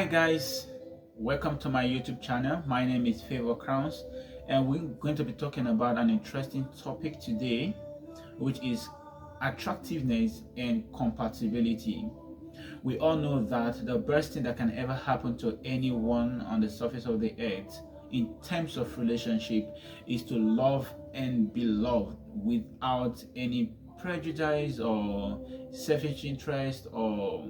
Hi guys, welcome to my YouTube channel. My name is Favor Crowns, and we're going to be talking about an interesting topic today, which is attractiveness and compatibility. We all know that the best thing that can ever happen to anyone on the surface of the earth in terms of relationship is to love and be loved without any prejudice or selfish interest or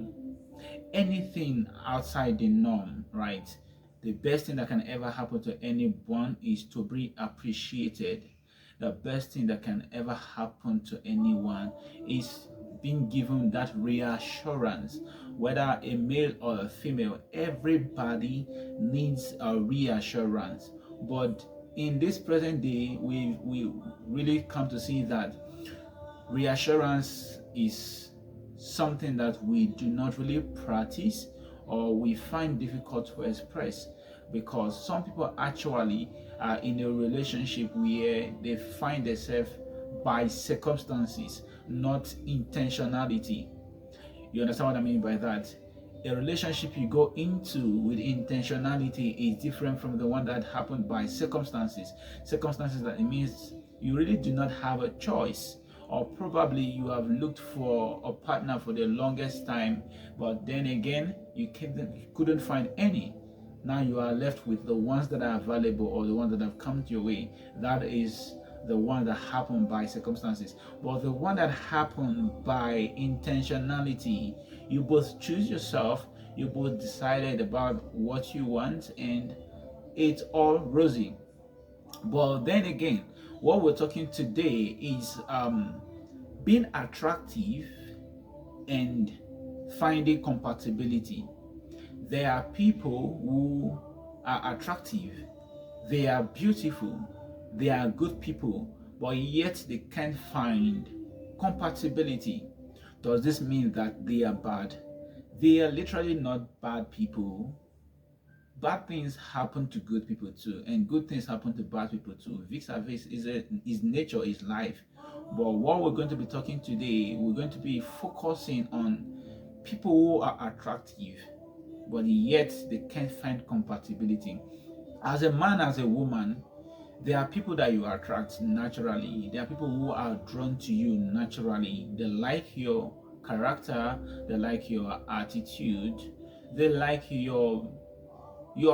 anything outside the norm, right? The best thing that can ever happen to anyone is to be appreciated. The best thing that can ever happen to anyone is being given that reassurance. Whether a male or a female, everybody needs a reassurance. But in this present day, we really come to see that reassurance is something that we do not really practice, or we find difficult to express, because some people actually are in a relationship where they find themselves by circumstances, not intentionality. You understand what I mean by that? A relationship you go into with intentionality is different from the one that happened by circumstances. Circumstances, that it means you really do not have a choice, or probably you have looked for a partner for the longest time, but then again you couldn't find any. Now you are left with the ones that are available, or the ones that have come your way. That is the one that happened by circumstances. But the one that happened by intentionality, you both choose yourself, you both decided about what you want, and it's all rosy. But then again, what we're talking today is being attractive and finding compatibility. There are people who are attractive, they are beautiful, they are good people, but yet they can't find compatibility. Does this mean that they are bad? They are literally not bad people. Bad things happen to good people too, and good things happen to bad people too. Vis a vis is nature, is life. But what we're going to be talking today, we're going to be focusing on people who are attractive, but yet they can't find compatibility. As a man, as a woman, there are people that you attract naturally. There are people who are drawn to you naturally. They like your character, they like your attitude, they like your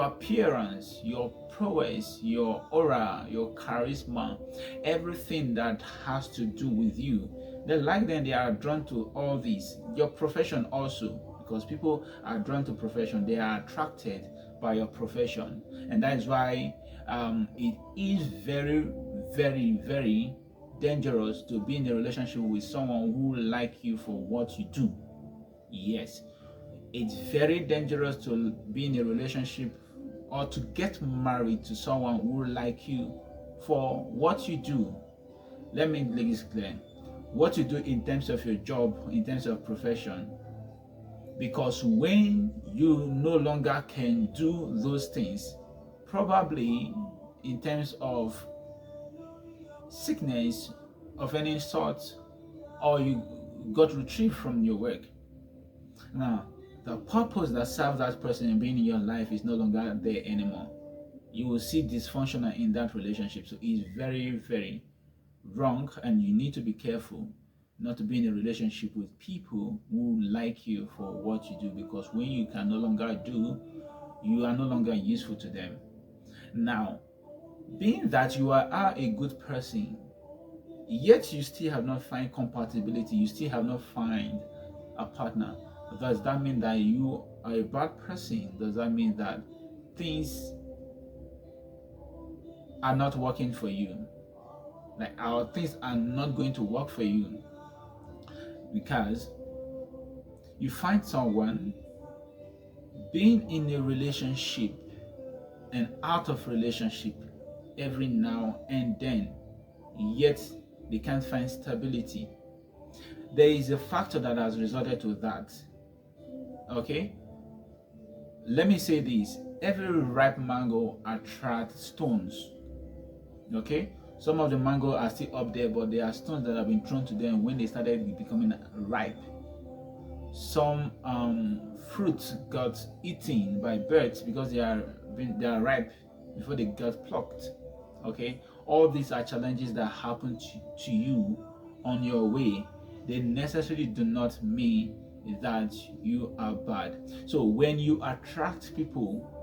appearance, your prowess, your aura, your charisma, everything that has to do with you. They like them, they are drawn to all these. Your profession also, because people are drawn to profession, they are attracted by your profession. And that is why it is very, very, very dangerous to be in a relationship with someone who like you for what you do. Yes, it's very dangerous to be in a relationship or to get married to someone who like you for what you do. Let me make this clear. What you do in terms of your job, in terms of profession. Because when you no longer can do those things, probably in terms of sickness of any sort, or you got retrieved from your work. Now, the purpose that serves that person being in your life is no longer there anymore. You will see dysfunctional in that relationship. So it's very, very wrong, and you need to be careful not to be in a relationship with people who like you for what you do, because when you can no longer do, you are no longer useful to them. Now, being that you are a good person, yet you still have not find compatibility, you still have not find a partner, does that mean that you are a bad person? Does that mean that things are not working for you? Like, our things are not going to work for you? Because you find someone being in a relationship and out of relationship every now and then, yet they can't find stability. There is a factor that has resulted to that. Okay, let me say this: every ripe mango attracts stones. Okay, some of the mango are still up there, but there are stones that have been thrown to them when they started becoming ripe. some fruits got eaten by birds because they are ripe before they got plucked. Okay, all these are challenges that happen to you on your way. They necessarily do not mean that you are bad. So when you attract people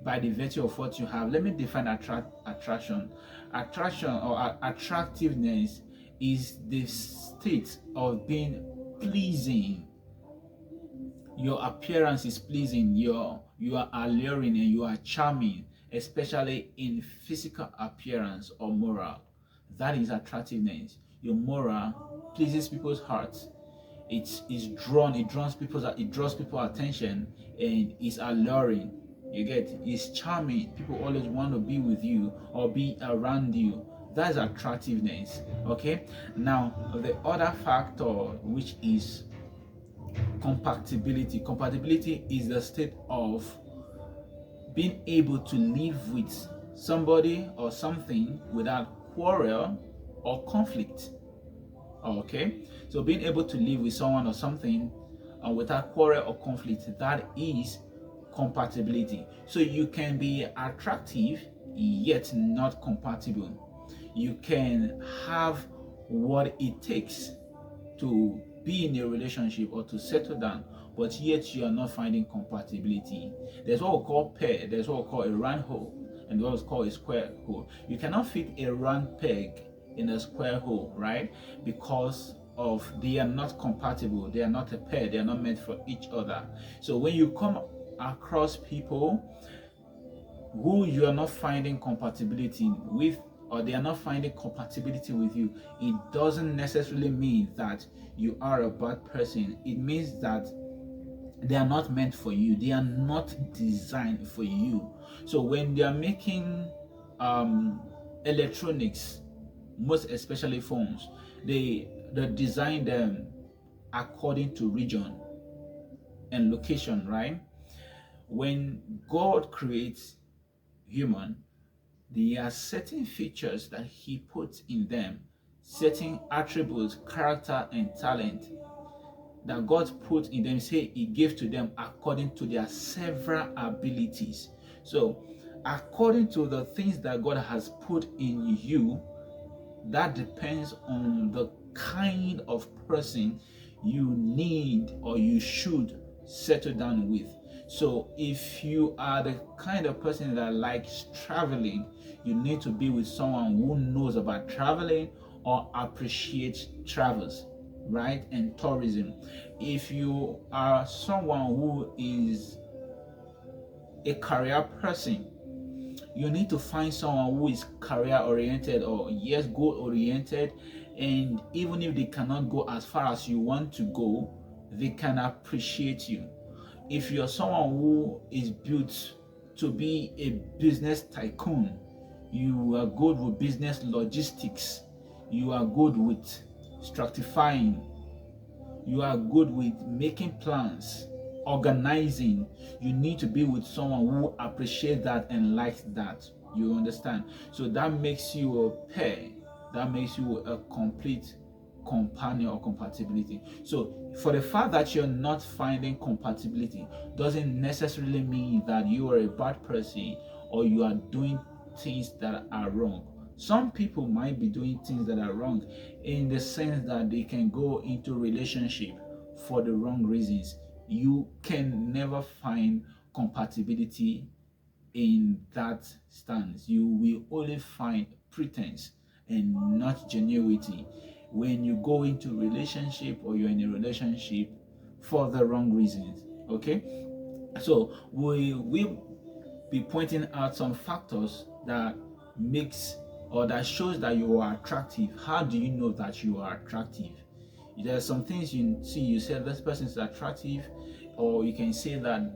by the virtue of what you have, let me define attraction. Attraction or attractiveness is the state of being pleasing. Your appearance is pleasing, you are alluring, and you are charming, especially in physical appearance or moral. That is attractiveness. Your moral pleases people's hearts. It draws people's attention, and is alluring. You get, it's charming. People always want to be with you or be around you. That's attractiveness. Okay, now the other factor, which is compatibility. Compatibility is the state of being able to live with somebody or something without quarrel or conflict. Okay, so being able to live with someone or something without quarrel or conflict, that is compatibility. So you can be attractive yet not compatible. You can have what it takes to be in a relationship or to settle down, but yet you are not finding compatibility. There's what we call pair, there's what we call a round hole, and what is called a square hole. You cannot fit a round peg in a square hole, right? Because of they are not compatible, they are not a pair, they are not meant for each other. So when you come across people who you are not finding compatibility with, or they are not finding compatibility with you, it doesn't necessarily mean that you are a bad person. It means that they are not meant for you, they are not designed for you. So when they are making electronics, most especially phones, they design them according to region and location, right? When God creates human, there are certain features that he puts in them, certain attributes, character, and talent that God put in them. Say he gave to them according to their several abilities. So according to the things that God has put in you, that depends on the kind of person you need or you should settle down with. So if you are the kind of person that likes traveling, you need to be with someone who knows about traveling or appreciates travels, right? And tourism. If you are someone who is a career person, you need to find someone who is career oriented or yes, goal oriented, and even if they cannot go as far as you want to go, they can appreciate you. If you're someone who is built to be a business tycoon, you are good with business logistics, you are good with stratifying, you are good with making plans, organizing, you need to be with someone who appreciates that and likes that. You understand? So that makes you a pair, that makes you a complete companion or compatibility. So for the fact that you're not finding compatibility doesn't necessarily mean that you are a bad person or you are doing things that are wrong. Some people might be doing things that are wrong in the sense that they can go into relationship for the wrong reasons. You can never find compatibility in that stance. You will only find pretense and not genuinity when you go into relationship or you're in a relationship for the wrong reasons. Okay, so we will be pointing out some factors that makes or that shows that you are attractive. How do you know that you are attractive? There are some things you see, you say this person is attractive, or you can say that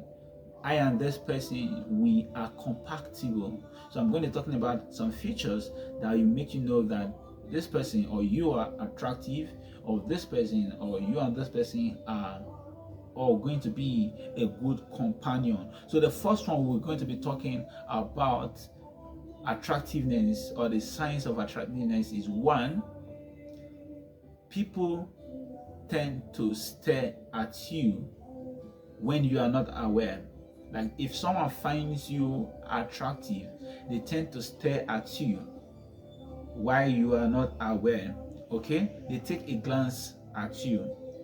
I and this person, we are compatible. So I'm going to be talking about some features that will make you know that this person or you are attractive, or this person or you and this person are or going to be a good companion. So the first one, we're going to be talking about attractiveness or the signs of attractiveness is one, people tend to stare at you when you are not aware. Like if someone finds you attractive, they tend to stare at you while you are not aware. Okay, they take a glance at you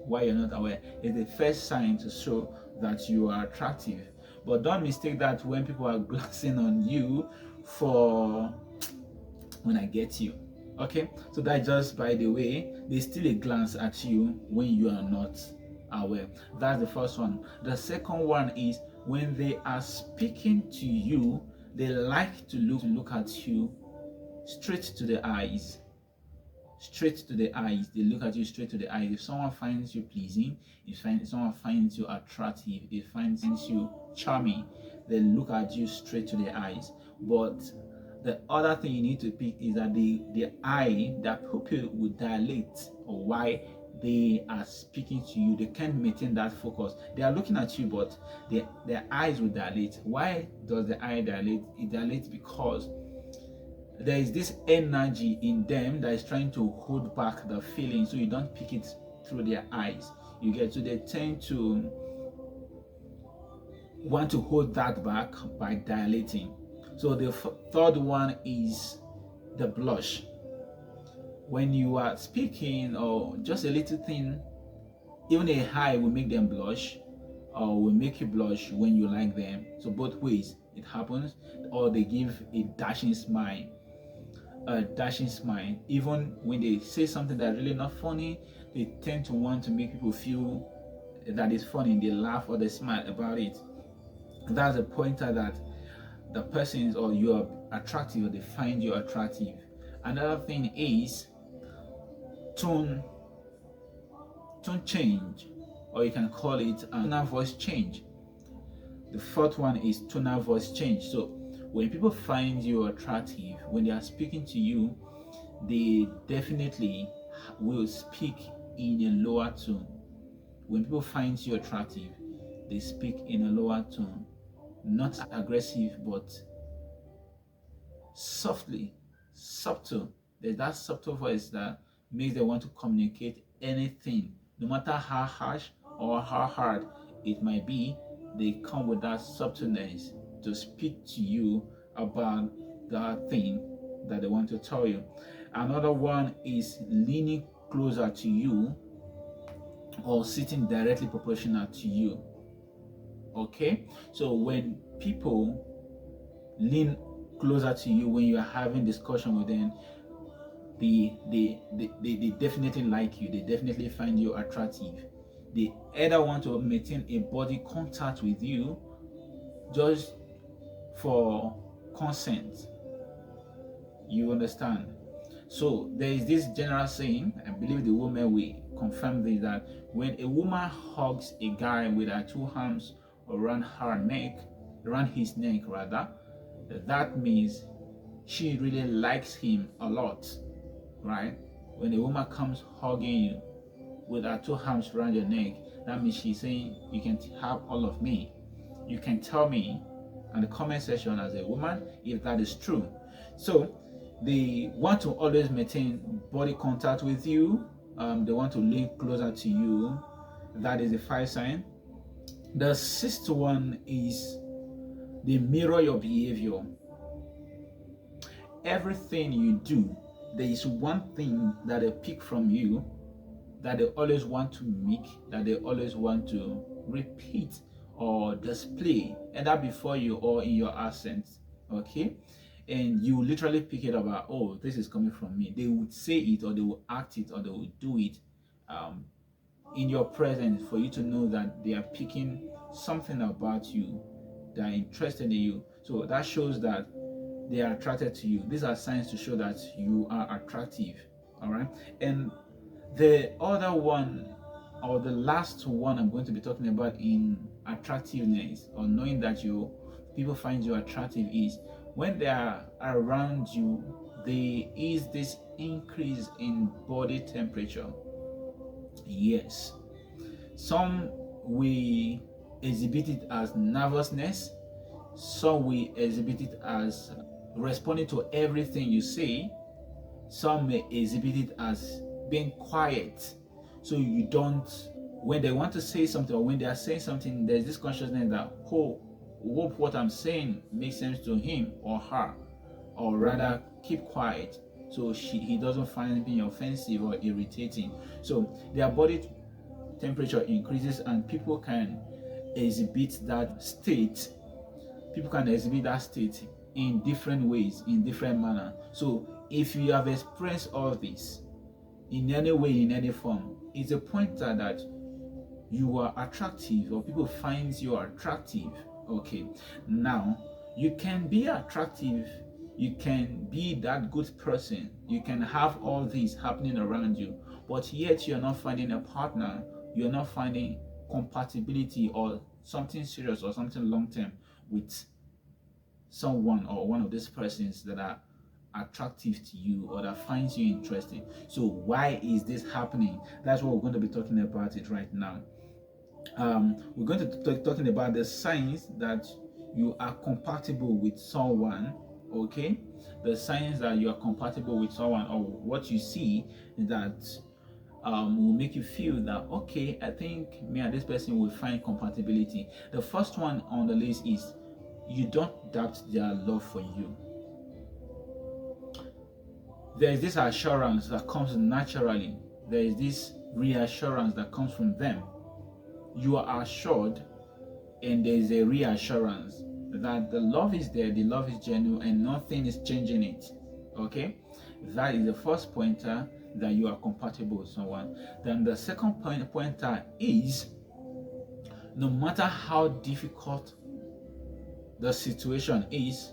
while you're not aware. It's the first sign to show that you are attractive. But don't mistake that when people are glancing on you for when I get you. Okay, so that just by the way, they still a glance at you when you are not aware. That's the first one. The second one is when they are speaking to you, they like to look at you straight to the eyes. Straight to the eyes. They look at you straight to the eyes. If someone finds you pleasing, if someone finds you attractive, if finds you charming, they look at you straight to the eyes. But the other thing you need to pick is that the eye, that pupil will dilate, or why they are speaking to you. They can't maintain that focus. They are looking at you, but their eyes will dilate. Why does the eye dilate? It dilates because there is this energy in them that is trying to hold back the feeling, so you don't pick it through their eyes. You get, so they tend to want to hold that back by dilating. So the third one is the blush. When you are speaking, or just a little thing, even a hi will make them blush, or will make you blush when you like them. So both ways it happens. Or they give a dashing smile. Even when they say something that's really not funny, they tend to want to make people feel that it's funny. They laugh or they smile about it. That's a pointer that the person or you are attractive, or they find you attractive. Another thing is tone change, or you can call it tonal voice change. The fourth one is tonal voice change. So when people find you attractive, when they are speaking to you, they definitely will speak in a lower tone. When people find you attractive, they speak in a lower tone, not aggressive, but softly, subtle. There's that subtle voice that makes them want to communicate anything, no matter how harsh or how hard it might be. They come with that subtleness to speak to you about that thing that they want to tell you. Another one is leaning closer to you, or sitting directly proportional to you. Okay, so when people lean closer to you when you are having discussion with them, they definitely like you. They definitely find you attractive. They either want to maintain a body contact with you just for consent. You understand? So there is this general saying, I believe the woman will confirm this, that when a woman hugs a guy with her two arms around his neck rather, that means she really likes him a lot, right? When a woman comes hugging you with her two arms around your neck, that means she's saying, you can have all of me. You can tell me in the comment section as a woman if that is true. So they want to always maintain body contact with you. They want to lean closer to you. That is the 5 sign. The 6th one is they mirror your behavior. Everything you do, there is one thing that they pick from you, that they always want to make, that they always want to repeat or display, either before you or in your absence. Okay, and you literally pick it up, oh, this is coming from me. They would say it, or they will act it, or they will do it in your presence, for you to know that they are picking something about you, they are interested in you. So that shows that they are attracted to you. These are signs to show that you are attractive. All right, and the other one, or the last one I'm going to be talking about in attractiveness, or knowing that people find you attractive, is when they are around you, there is this increase in body temperature. Yes, some will exhibit it as nervousness, some will exhibit it as responding to everything you say, some may exhibit it as being quiet So you don't, when they want to say something or when they are saying something, there's this consciousness that, oh, hope what I'm saying makes sense to him or her, or rather keep quiet so he doesn't find anything offensive or irritating. So their body temperature increases and people can exhibit that state. People can exhibit that state in different ways, in different manner. So if you have expressed all this in any way, in any form, it's a pointer that you are attractive or people find you attractive. Okay, now you can be attractive, you can be that good person, you can have all this happening around you, but yet you're not finding a partner, you're not finding compatibility or something serious or something long term with someone or one of these persons that are attractive to you or that finds you interesting. So why is this happening? That's what we're going to be talking about it right now. We're going to be talking about the signs that you are compatible with someone. Okay, the signs that you are compatible with someone, or what you see that will make you feel that, okay, I think me and this person will find compatibility. The first one on the list is you don't doubt their love for you. There is this assurance that comes naturally. There is this reassurance that comes from them. You are assured, and there is a reassurance that the love is there, the love is genuine, and nothing is changing it. Okay, that is the first pointer that you are compatible with someone. Then the second pointer is, no matter how difficult the situation is,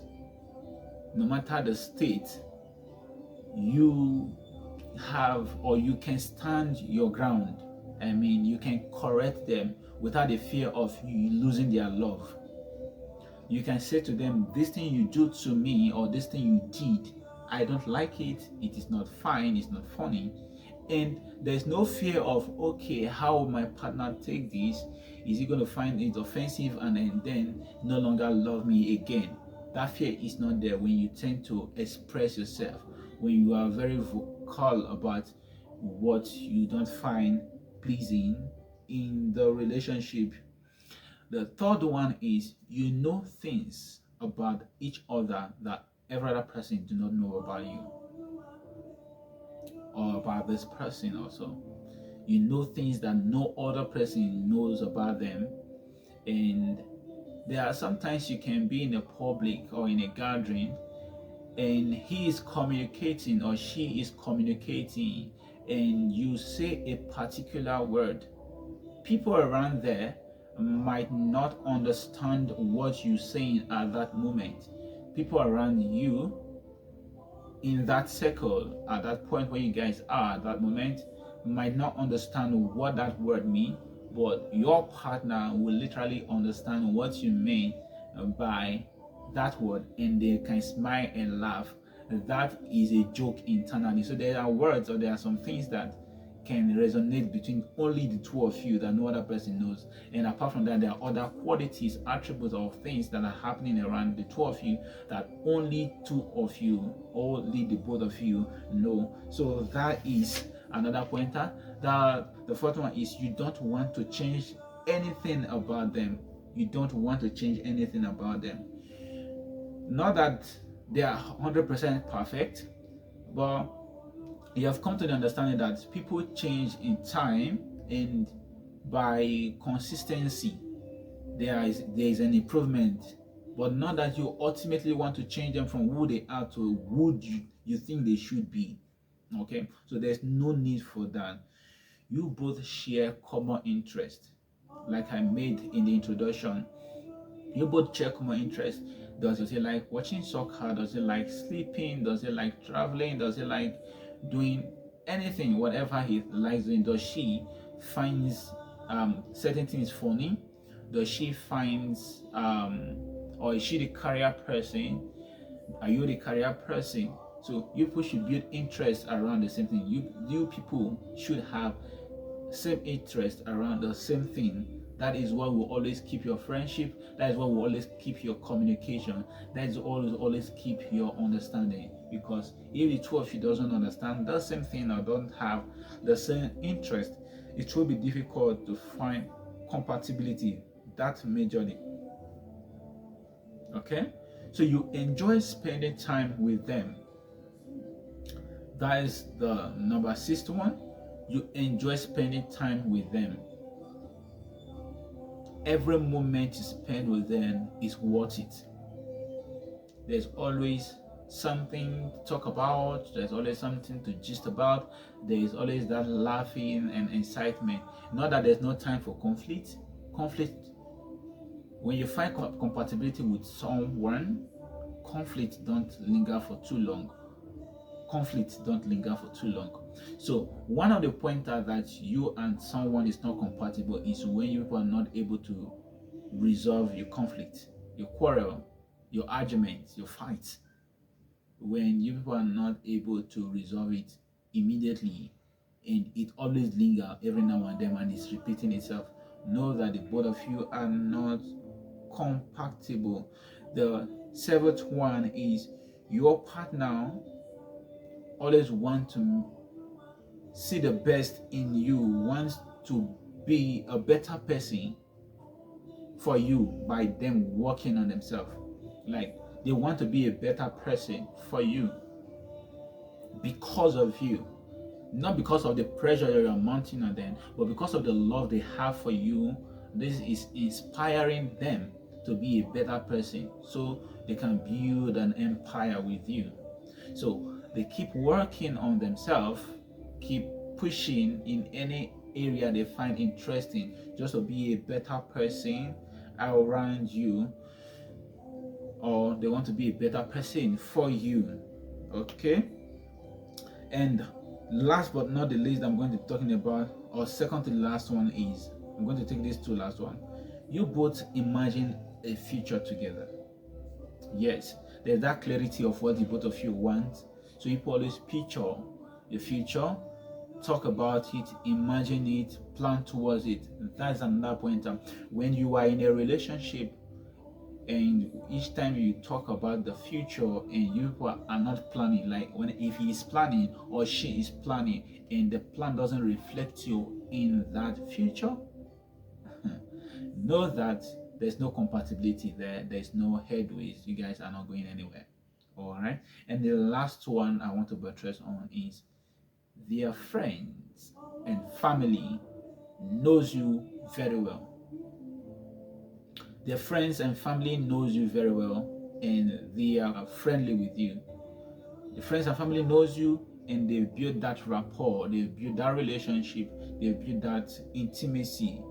no matter the state, you have or you can stand your ground. I mean, you can correct them without the fear of you losing their love. You can say to them, this thing you do to me or this thing you did, I don't like it, it is not fine, it's not funny. And there's no fear of, okay, how will my partner take this? Is he going to find it offensive and then no longer love me again? That fear is not there when you tend to express yourself, when you are very vocal about what you don't find pleasing in the relationship. The third one is you know things about each other that every other person do not know about you or about this person also. You know things that no other person knows about them. And there are sometimes you can be in a public or in a gathering and he is communicating or she is communicating and you say a particular word. People around there might not understand what you're saying at that moment. People around you in that circle at that point where you guys are at that moment might not understand what that word means, but your partner will literally understand what you mean by that word, and they can smile and laugh. That is a joke internally. So there are words or there are some things that can resonate between only the two of you that no other person knows. And apart from that, there are other qualities, attributes of things that are happening around the two of you that only two of you, only the both of you know. So that is another pointer. The fourth one is you don't want to change anything about them. You don't want to change anything about them. Not that they are 100% perfect, but you have come to the understanding that people change in time, and by consistency there is an improvement, but not that you ultimately want to change them from who they are to who you think they should be. Okay, so there's no need for that. You both share common interest, like I made in the introduction. You both share common interest. Does he like watching soccer? Does he like sleeping? Does he like traveling? Does he like doing anything, whatever he likes doing? Does she finds certain things funny? Does she finds or is she the career person? Are you the career person? So you people should build interest around the same thing. You people should have same interest around the same thing. That is what will always keep your friendship. That is what will always keep your communication. That is always keep your understanding. Because if the two of you doesn't understand the same thing or don't have the same interest, it will be difficult to find compatibility that majorly. Okay, so you enjoy spending time with them. That is the number 61. You enjoy spending time with them. Every moment you spend with them is worth it. There's always something to talk about, there's always something to gist about, there is always that laughing and excitement. Not that there's no time for conflict. When you find compatibility with someone, conflict don't linger for too long. So one of the pointers that you and someone is not compatible is when you are not able to resolve your conflict, your quarrel, your arguments, your fights. When you people are not able to resolve it immediately, and it always lingers every now and then and it's repeating itself, know that the both of you are not compatible. The 7th one is your partner always want to see the best in you, wants to be a better person for you by them working on themselves. Like they want to be a better person for you because of you, not because of the pressure you're mounting on them, but because of the love they have for you. This is inspiring them to be a better person so they can build an empire with you. So they keep working on themselves, keep pushing in any area they find interesting just to be a better person around you, or they want to be a better person for you. Okay, and last but not the least, I'm going to be talking about, or second to the last one, is I'm going to take these two last one. You both imagine a future together. Yes, there's that clarity of what the both of you want. So you always picture the future, talk about it, imagine it, plan towards it. That's another point. When you are in a relationship and each time you talk about the future and you are not planning, like if he is planning or she is planning and the plan doesn't reflect you in that future, know that there's no compatibility there, there's no headways, you guys are not going anywhere. All right, and the last one I want to buttress on is their friends and family knows you very well. Their friends and family knows you very well and they are friendly with you. The friends and family knows you and they build that rapport, they build that relationship, they build that intimacy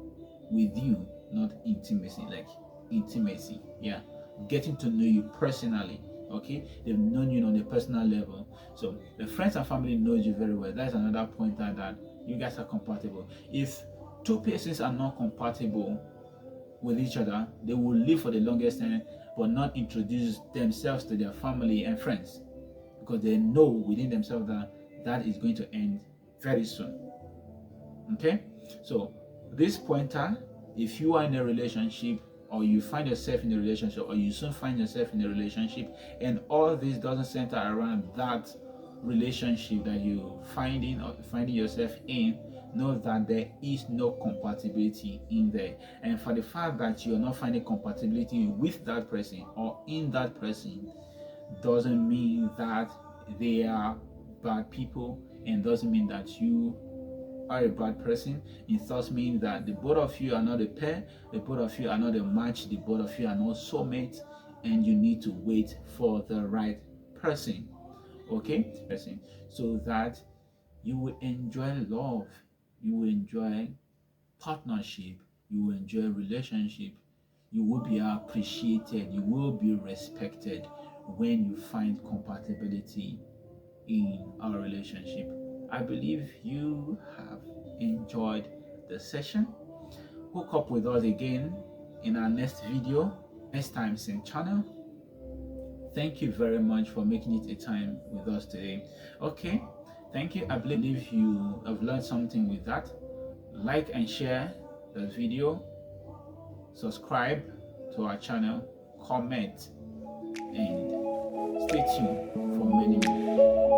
with you. Not intimacy, like intimacy, yeah, getting to know you personally. Okay, they've known you on a personal level. So the friends and family knows you very well. That's another pointer that you guys are compatible. If two persons are not compatible with each other, they will live for the longest time but not introduce themselves to their family and friends, because they know within themselves that that is going to end very soon. Okay, so this pointer, if you are in a relationship or you find yourself in a relationship or you soon find yourself in a relationship and all this doesn't center around that relationship that you finding yourself in, know that there is no compatibility in there. And for the fact that you're not finding compatibility with that person or in that person doesn't mean that they are bad people, and doesn't mean that you are a bad person. It does mean that the both of you are not a pair, the both of you are not a match, the both of you are not soulmates, and you need to wait for the right person. Okay, person, so that you will enjoy love, you will enjoy partnership, you will enjoy relationship, you will be appreciated, you will be respected when you find compatibility in our relationship. I believe you have enjoyed the session. Hook up with us again in our next video, next time, same channel. Thank you very much for making it a time with us today. Okay, thank you. I believe you have learned something with that. Like and share the video, subscribe to our channel, comment, and stay tuned for many more.